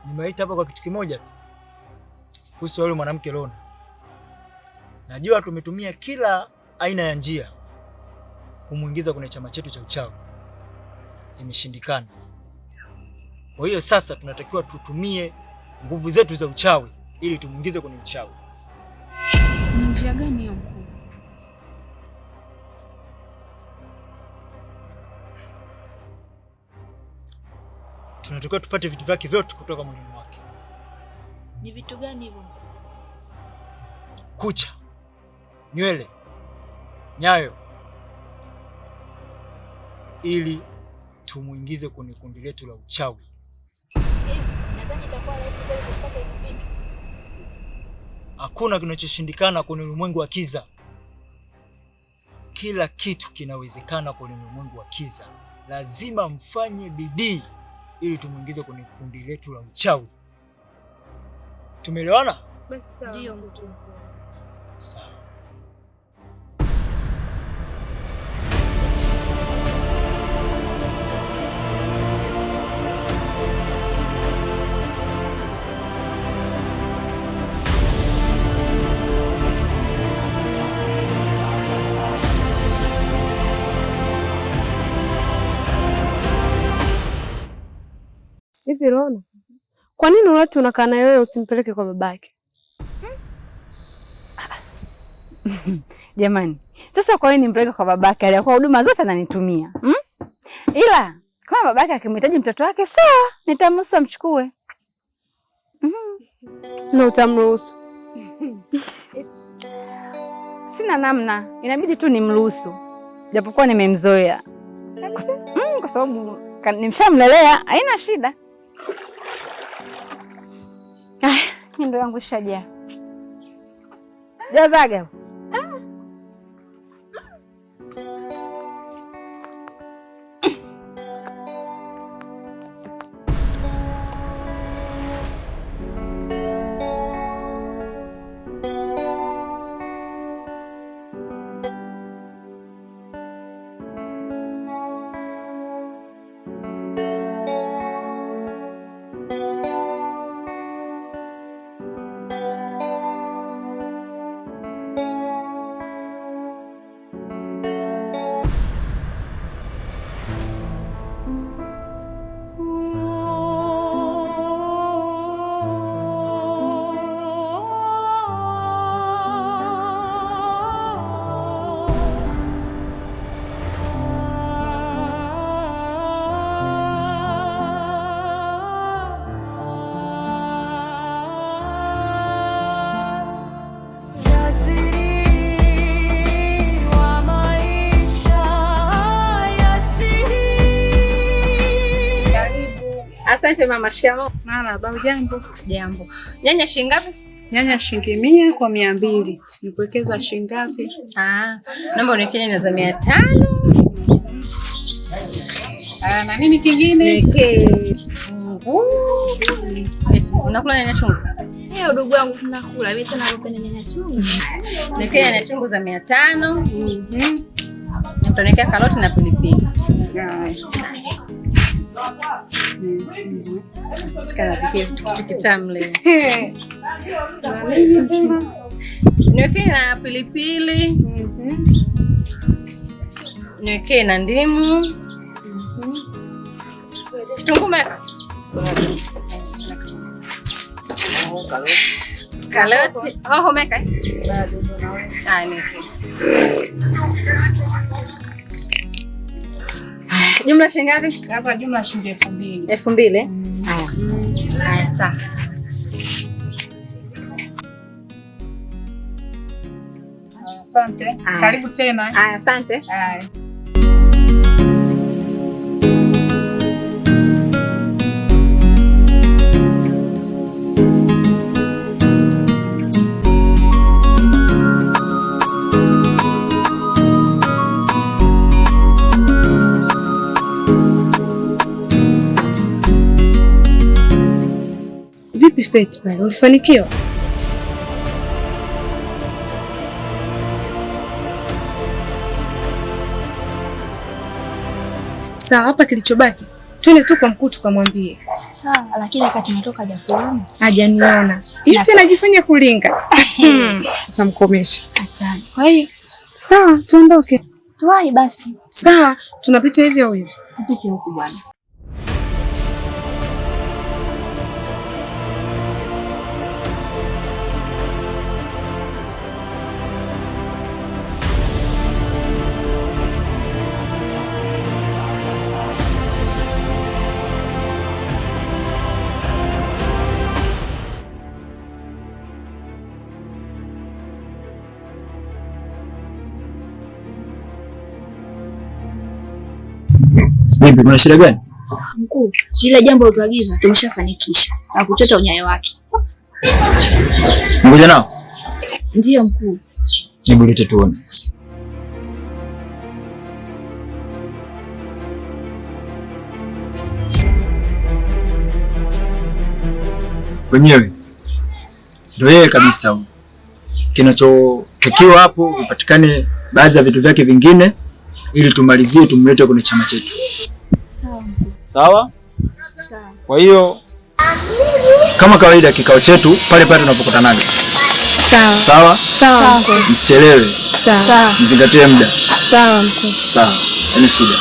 Nimeita hapa kwa kitu kimoja tu. Kuhusu yule mwanamke Lona. Najua tumetumia kila aina ya njia kumuingiza kwenye chama chetu cha uchawi. Imeshindikana. Kwa hiyo sasa tunatakiwa tutumie nguvu zetu za uchawi ili tumuingize kwenye uchawi. Ni njia gani hiyo mkuu? Tunatakiwa tupate vitu vyake vyote kutoka mwilini mwake. Ni vitu gani hivyo? Kucha, nywele, nyayo, ili tumuingize kwenye kundi letu la uchawi. Nadhani itakuwa rahisi kupata hivi vitu. Hakuna kinachoshindikana kwenye ulimwengu wa kiza. Kila kitu kinawezekana kwenye ulimwengu wa kiza. Lazima mfanye bidii ili tumuingize kwenye kundi letu la uchawi. Tumeelewana? Basi sawa. Ndio mkuu. Sawa. Hivi Lona, kwa nini watu unakaa na wewe usimpeleke kwa babake? Jamani, sasa kwa nini nimpeleke kwa babake aliyokuwa huduma zote ananitumia? Ila kama babake akimhitaji mtoto wake sawa, nitamruhusu amchukue. Na utamruhusu? Sina namna, inabidi tu nimruhusu. Japokuwa nimemzoea. Kwa sababu nimshamlelea, haina shida. Nyundo yangu ishajaa. Jazaga. Asante mama. Shikamoo. Marahaba. Jambo. Jambo. Nyanya shilingi ngapi? Nyanya shilingi 100 kwa 200. Nikuwekeza shilingi ngapi? Naomba uniwekee na za 500. Na nini kingine? Niwekee unakula nyanya chungu? Udugu wangu tunakula. Mimi tena napenda nyanya chungu. Niwekee nyanya chungu za 500. Nitanekea karoti na pilipili. Tunapikia kitu kitamu leo. Niwekee na pilipili. Niwekee na ndimu. Kitunguu meka. Karoti. Hoho meka. Niwekee. Jumla shilingi ngapi? Hapa jumla shilingi 2000. 2000? Haya sawa. Asante. Karibu tena. Haya asante. Vipi Feti pale? Ulifanikiwa? Sawa, hapa kilichobaki Twende tu kwa mkuu tukamwambie. Sawa, lakini wakati tunatoka hajakuona. Hajaniona. Hivi si anajifanya kulinga. Tutamkomesha. Hatari. Kwa hiyo sawa, tuondoke. tuwai basi. Sawa, tunapita hivyo hivi. Tupite huku bwana. Vipi, kuna shida gani? Mkuu, lile jambo utuagiza tumeshafanikisha na kuchota unyayo wake. Ngoja nao. Ndiyo mkuu. Hebu lete tuone. Wenyewe ndio yeye kabisa huyo. Kinachotakiwa hapo upatikane baadhi ya vitu vyake vingine ili tumalizie tumlete kwenye chama chetu. Sawa. Sawa? Sawa. Kwa hiyo kama kawaida kikao chetu pale pale tunapokutanaga. Sawa. Sawa? Sawa. Msichelewe. Sawa. Mzingatie muda. Sawa mkuu. Sawa. Ni shida.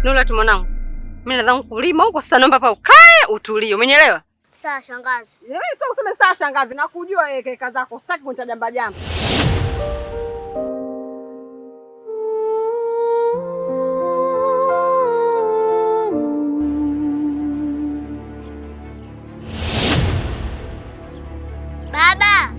Nula tu mwanangu. Mimi nadhani kulima huko sasa, naomba pa ukae utulie. Umenielewa? Sawa shangazi. Wewe sio useme sawa shangazi, na kujua wewe keka zako. Sitaki kunita jamba jamba. Baba.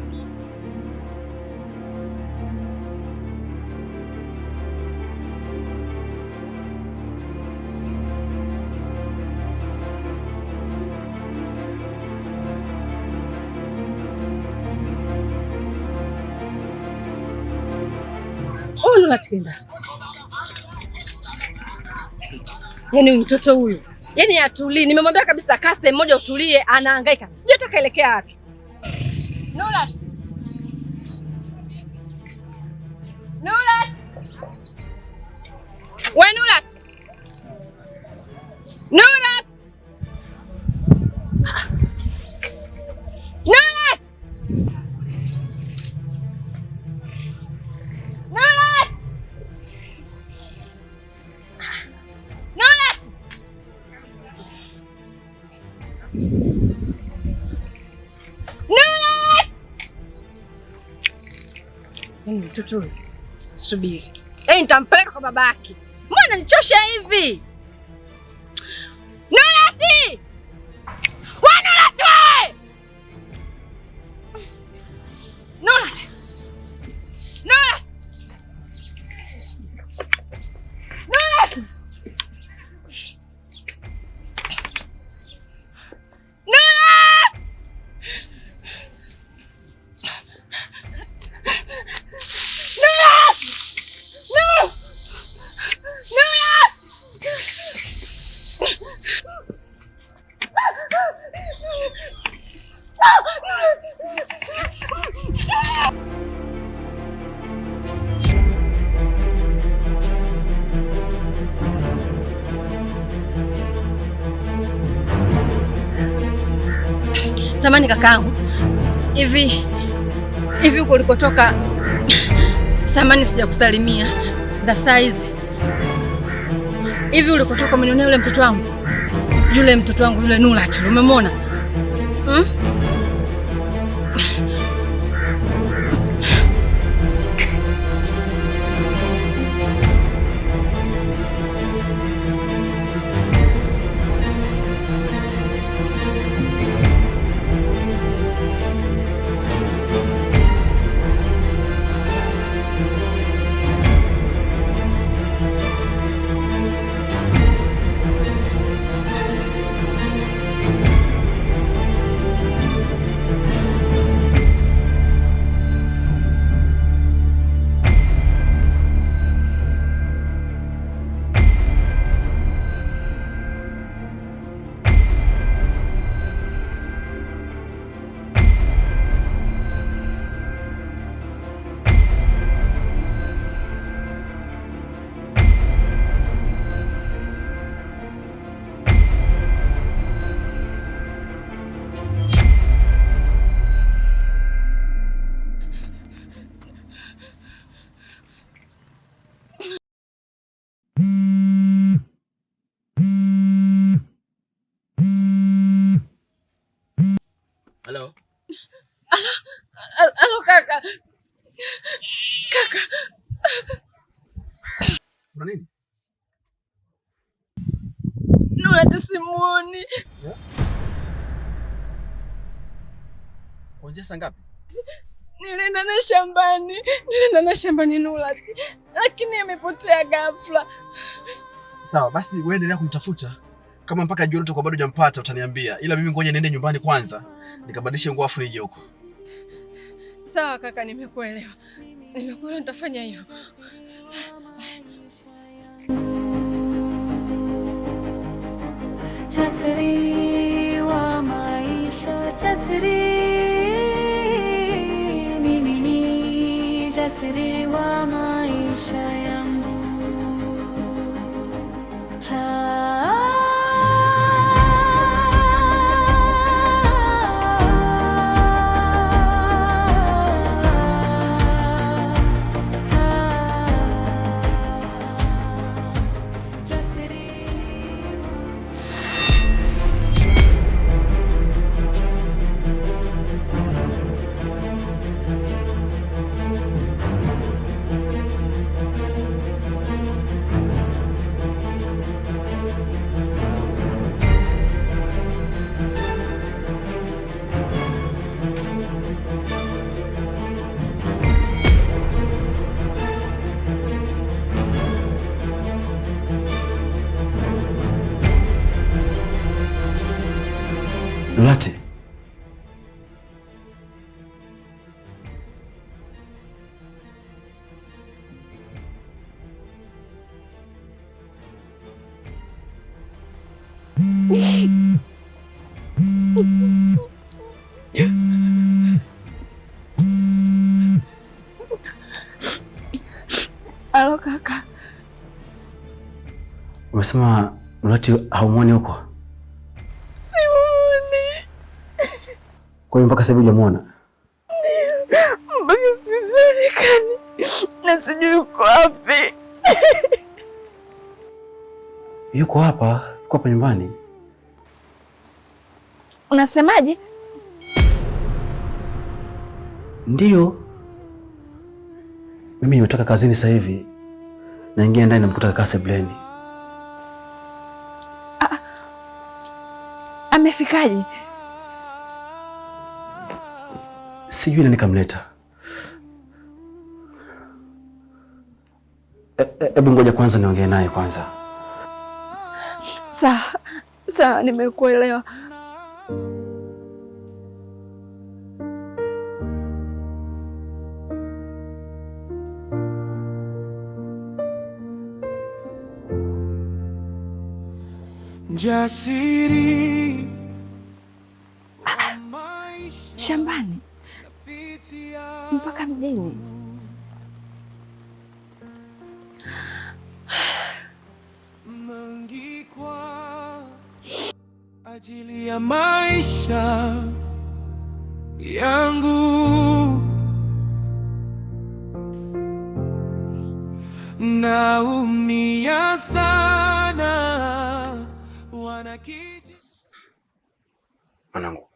Nula tikenda. Yaani mtoto huyu. Yaani atulii. Nimemwambia kabisa kase mmoja utulie, anahangaika. Sijui atakaelekea wapi. Nula. Nula. Wewe Nula. Nula. Nula. Mtoto subiri. Nitampeleka kwa babake. Mbona ananichosha hivi? Nolati! Nolati wewe! Nolati! Nolati! Nolati! Samani kakaangu. Hivi huko ulikotoka, samani sijakusalimia za saizi. Hivi ulikotoka umenionea yule mtoto wangu? Yule mtoto wangu yule Nurati, umemwona? Halo. Halo kaka. Kaka. Kuna nini? Nurati simuoni. Kuanzia saa ngapi? Nilienda na shambani Nurati, lakini amepotea ghafla. Sawa, basi wewe endelea kumtafuta. Kama mpaka jioni utakuwa bado hujampata utaniambia. Ila mimi ngoja niende nyumbani kwanza nikabadilishe nguo afu nije huko. Sawa kaka, nimekuelewa. Nitafanya hivyo. Jasiri wa maisha, jasiri mimi ni jasiri wa maisha yangu. Nurati. Halo kaka. Umesema Nurati haumuoni huko? Simuoni. Kwa hiyo mpaka sasa hujamuona? Mpaka sisionekani. Na sijui yuko wapi. Yuko hapa nyumbani. Unasemaje? Ndiyo. Mimi nimetoka kazini sasa hivi. Naingia ndani namkuta kaka sebleni. Amefikaje? Sijui nani kamleta. Hebu ngoja kwanza niongee naye kwanza. Sawa, nimekuelewa. Jasiri Shambani mpaka mjini. Mangikwa ajili ya maisha yangu, naumia sana wanakijiji. Mwanangu,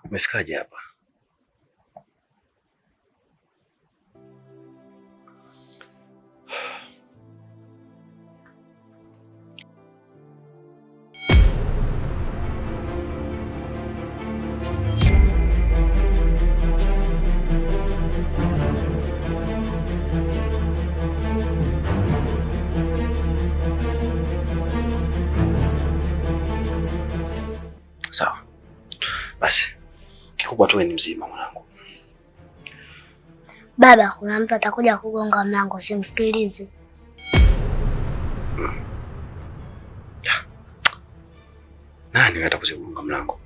umefikaje hapa? Sawa. Basi kikubwa tu ni mzima mwanangu. Baba, kuna mtu atakuja kugonga mlango, simsikilize. Nani atakuja kugonga mlango?